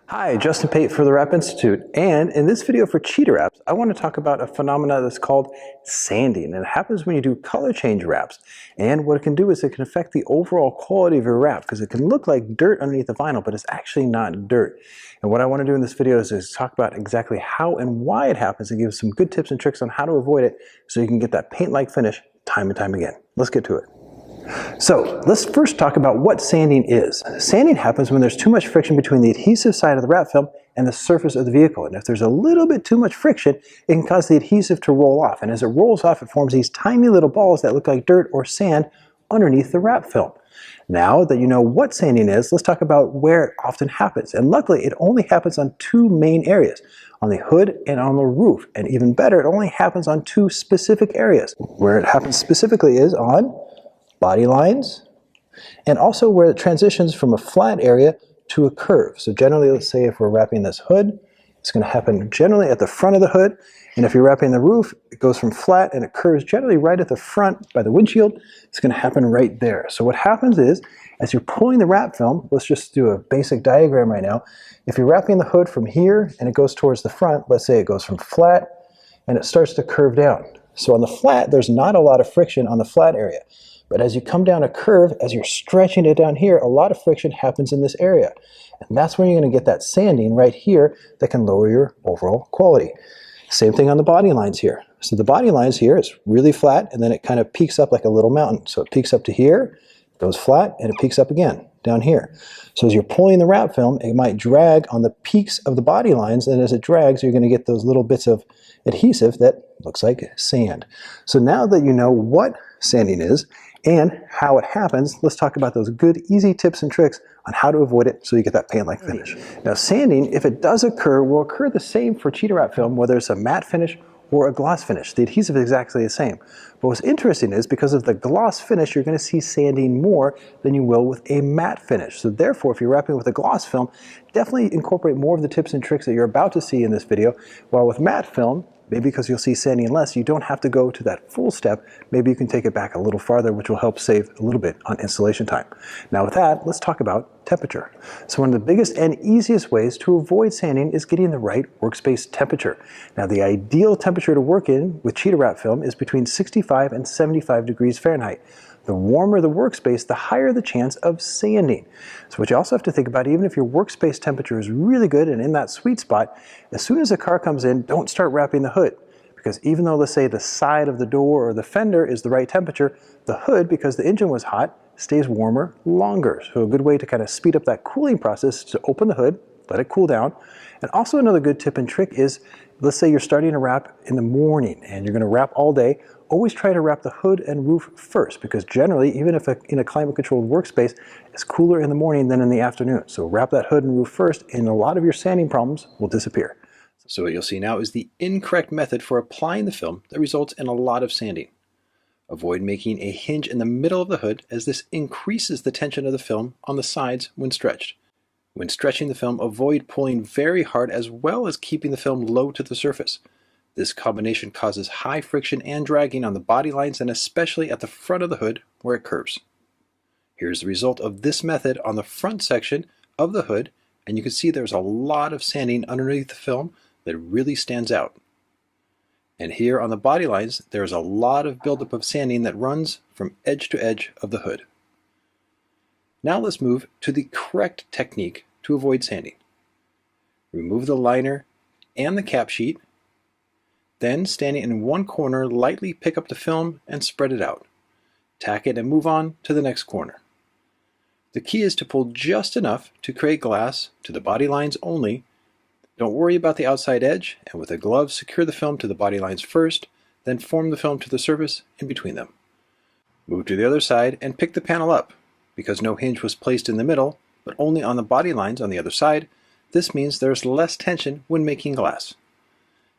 Hi, Justin Pate for the Wrap Institute, and in this video for CheetahWraps, I want to talk about a phenomena that's called sanding, and it happens when you do color change wraps. And what it can do is it can affect the overall quality of your wrap, because it can look like dirt underneath the vinyl, but it's actually not dirt. And what I want to do in this video is talk about exactly how and why it happens and give some good tips and tricks on how to avoid it so you can get that paint-like finish time and time again. Let's get to it. So let's first talk about what sanding is. Sanding happens when there's too much friction between the adhesive side of the wrap film and the surface of the vehicle. And if there's a little bit too much friction, it can cause the adhesive to roll off. And as it rolls off, it forms these tiny little balls that look like dirt or sand underneath the wrap film. Now that you know what sanding is, let's talk about where it often happens. And luckily, it only happens on two main areas, on the hood and on the roof. And even better, it only happens on two specific areas. Where it happens specifically is on body lines, and also where it transitions from a flat area to a curve. So generally, let's say if we're wrapping this hood, it's going to happen generally at the front of the hood, and if you're wrapping the roof, it goes from flat and it curves generally right at the front by the windshield. It's going to happen right there. So what happens is, as you're pulling the wrap film, let's just do a basic diagram right now. If you're wrapping the hood from here and it goes towards the front, let's say it goes from flat and it starts to curve down. So on the flat, there's not a lot of friction on the flat area. But as you come down a curve, as you're stretching it down here, a lot of friction happens in this area. And that's when you're going to get that sanding right here that can lower your overall quality. Same thing on the body lines here. So the body lines here is really flat, and then it kind of peaks up like a little mountain. So it peaks up to here, goes flat, and it peaks up again down here. So as you're pulling the wrap film, it might drag on the peaks of the body lines, and as it drags, you're going to get those little bits of adhesive that looks like sand. So now that you know what sanding is and how it happens, let's talk about those good, easy tips and tricks on how to avoid it so you get that paint-like finish. Now, sanding, if it does occur, will occur the same for CheetahWrap film, whether it's a matte finish or a gloss finish. The adhesive is exactly the same. But what's interesting is because of the gloss finish, you're going to see sanding more than you will with a matte finish. So therefore, if you're wrapping with a gloss film, definitely incorporate more of the tips and tricks that you're about to see in this video, while with matte film, maybe because you'll see sanding less, you don't have to go to that full step. Maybe you can take it back a little farther, which will help save a little bit on installation time. Now with that, let's talk about temperature. So one of the biggest and easiest ways to avoid sanding is getting the right workspace temperature. Now the ideal temperature to work in with CheetahWrap film is between 65 and 75 degrees Fahrenheit. The warmer the workspace, the higher the chance of sanding. So what you also have to think about, even if your workspace temperature is really good and in that sweet spot, as soon as a car comes in, don't start wrapping the hood. Because even though, let's say, the side of the door or the fender is the right temperature, the hood, because the engine was hot, stays warmer longer. So a good way to kind of speed up that cooling process is to open the hood, let it cool down. And also another good tip and trick is, let's say you're starting to wrap in the morning and you're going to wrap all day, always try to wrap the hood and roof first, because generally, even if in a climate-controlled workspace, it's cooler in the morning than in the afternoon. So wrap that hood and roof first, and a lot of your sanding problems will disappear. So what you'll see now is the incorrect method for applying the film that results in a lot of sanding. Avoid making a hinge in the middle of the hood, as this increases the tension of the film on the sides when stretched. When stretching the film, avoid pulling very hard as well as keeping the film low to the surface. This combination causes high friction and dragging on the body lines, and especially at the front of the hood where it curves. Here's the result of this method on the front section of the hood, and you can see there's a lot of sanding underneath the film that really stands out. And here on the body lines, there's a lot of buildup of sanding that runs from edge to edge of the hood. Now let's move to the correct technique to avoid sanding. Remove the liner and the cap sheet. Then, standing in one corner, lightly pick up the film and spread it out. Tack it and move on to the next corner. The key is to pull just enough to create glass to the body lines only. Don't worry about the outside edge, and with a glove, secure the film to the body lines first, then form the film to the surface in between them. Move to the other side and pick the panel up. Because no hinge was placed in the middle, but only on the body lines on the other side, this means there's less tension when making glass.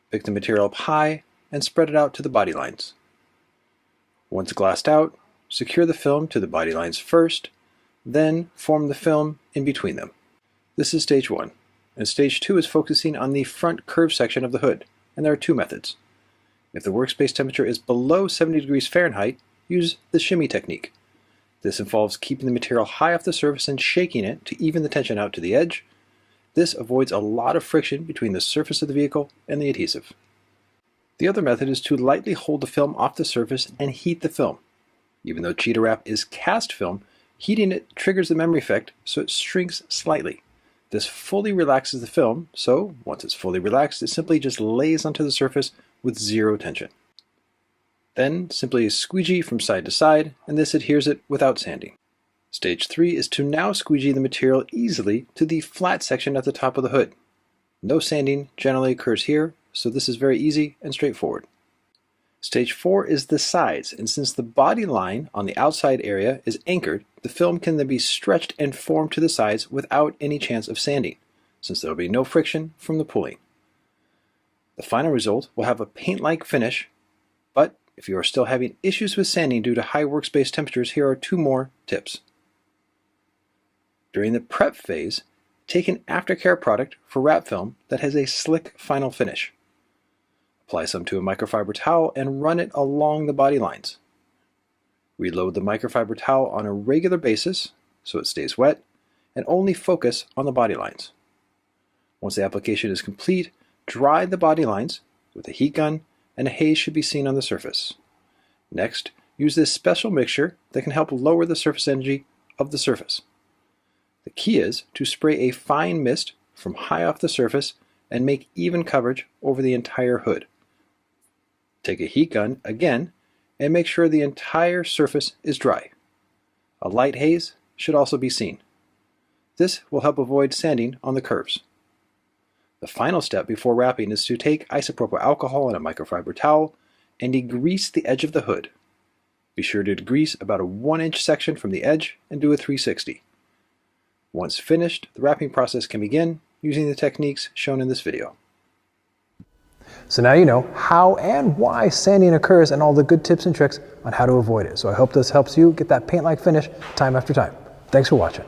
Pick the material up high and spread it out to the body lines. Once glassed out, secure the film to the body lines first, then form the film in between them. This is stage 1, and stage 2 is focusing on the front curve section of the hood, and there are two methods. If the workspace temperature is below 70 degrees Fahrenheit, use the shimmy technique. This involves keeping the material high off the surface and shaking it to even the tension out to the edge. This avoids a lot of friction between the surface of the vehicle and the adhesive. The other method is to lightly hold the film off the surface and heat the film. Even though CheetahWrap is cast film, heating it triggers the memory effect so it shrinks slightly. This fully relaxes the film, so once it's fully relaxed, it simply just lays onto the surface with zero tension. Then simply squeegee from side to side, and this adheres it without sanding. Stage 3 is to now squeegee the material easily to the flat section at the top of the hood. No sanding generally occurs here, so this is very easy and straightforward. Stage 4 is the sides, and since the body line on the outside area is anchored, the film can then be stretched and formed to the sides without any chance of sanding, since there will be no friction from the pulling. The final result will have a paint-like finish, but if you are still having issues with sanding due to high workspace temperatures, here are 2 more tips. During the prep phase, take an aftercare product for wrap film that has a slick final finish. Apply some to a microfiber towel and run it along the body lines. Reload the microfiber towel on a regular basis so it stays wet, and only focus on the body lines. Once the application is complete, dry the body lines with a heat gun, and a haze should be seen on the surface. Next, use this special mixture that can help lower the surface energy of the surface. The key is to spray a fine mist from high off the surface and make even coverage over the entire hood. Take a heat gun again and make sure the entire surface is dry. A light haze should also be seen. This will help avoid sanding on the curves. The final step before wrapping is to take isopropyl alcohol and a microfiber towel and degrease the edge of the hood. Be sure to degrease about a 1-inch section from the edge and do a 360. Once finished, the wrapping process can begin using the techniques shown in this video. So now you know how and why sanding occurs and all the good tips and tricks on how to avoid it. So I hope this helps you get that paint-like finish time after time. Thanks for watching.